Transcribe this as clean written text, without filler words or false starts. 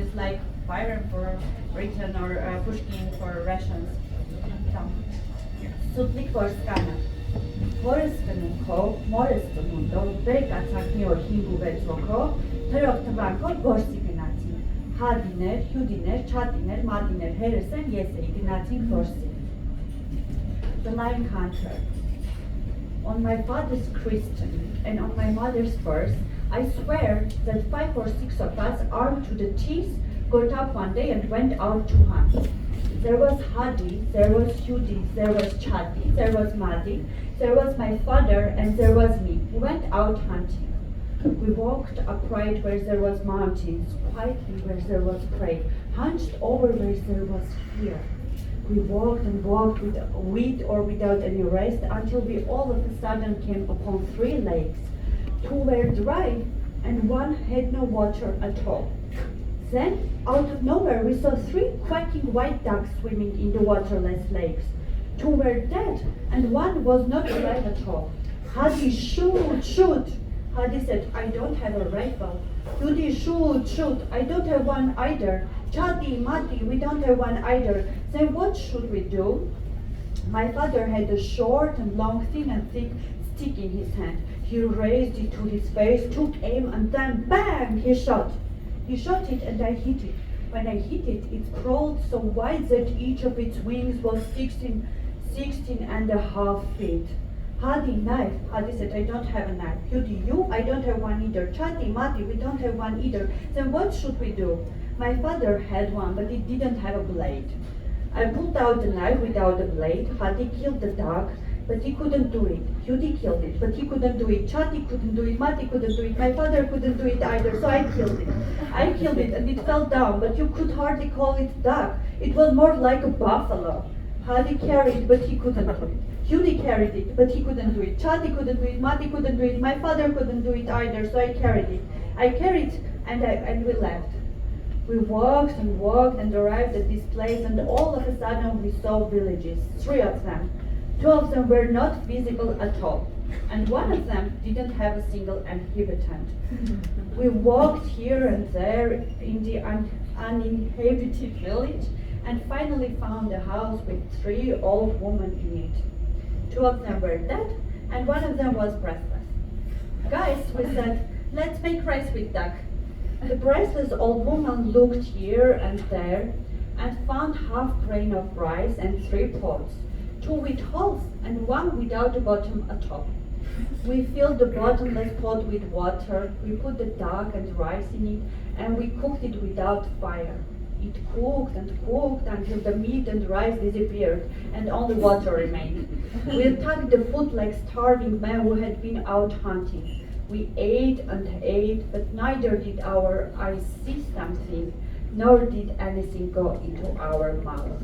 is like Byron for Britain or Pushkin for Russians. Սուտլիկ-Որսկանը Որսկնունքո, Մորսկնունդո, Բերկացակնիոր հինգուվեցոքո, թրող թվանքոր Որսի գնացին, Հադիներ, Հյուդիներ, Չատիներ, Մադիներ, Հերսեն, Եսեի գնացին Որսի. The line counter. On my father's christening and on my mother's birth, I swear that 5 or 6 of us, armed to the teeth, got up one day and went out to hunt. There was Hadi, there was Hudi, there was Chati, there was Madi, there was my father, and there was me. We went out hunting. We walked upright where there was mountains, quietly where there was prey, hunched over where there was fear. We walked and walked with or without any rest until we all of a sudden came upon 3 lakes. 2 were dry and 1 had no water at all. Then, out of nowhere, we saw 3 quacking white ducks swimming in the waterless lakes. 2 were dead, and 1 was not alive at all. Hadi, shoot, shoot! Hadi said, I don't have a rifle. Hudi, shoot, shoot! I don't have one either. Chadi, Mati, we don't have one either. Then what should we do? My father had a short and long, thin and thick stick in his hand. He raised it to his face, took aim, and then bang! He shot. He shot it and I hit it. When I hit it, it crawled so wide that each of its wings was 16 and a half feet. Hadi, knife. Hadi said, I don't have a knife. Hudi, you? I don't have one either. Chati, Mati, we don't have one either. Then what should we do? My father had one, but it didn't have a blade. I pulled out the knife without a blade. Hadi killed the dog, but he couldn't do it. Hudi killed it, but he couldn't do it. Chati couldn't do it. Mati couldn't do it. My father couldn't do it either, so I killed it. I killed it and it fell down, but you could hardly call it dog. It was more like a buffalo. Hadi carried it, but he couldn't do it. Hudi carried it, but he couldn't do it. Chati couldn't do it. Mati couldn't do it. My father couldn't do it either, so I carried it. I carried and we left. We walked and arrived at this place, and all of a sudden we saw villages, 3 of them. 2 of them were not visible at all, and 1 of them didn't have a single inhabitant. We walked here and there in the uninhabited village and finally found a house with 3 old women in it. 2 of them were dead and 1 of them was breathless. Guys, we said, let's make rice with duck. The breathless old woman looked here and there and found half grain of rice and 3 pots, 2 with holes and 1 without a bottom at all. We filled the bottomless pot with water, we put the duck and rice in it, and we cooked it without fire. It cooked and cooked until the meat and rice disappeared and only water remained. We attacked the food like starving men who had been out hunting. We ate and ate, but neither did our eyes see something, nor did anything go into our mouth.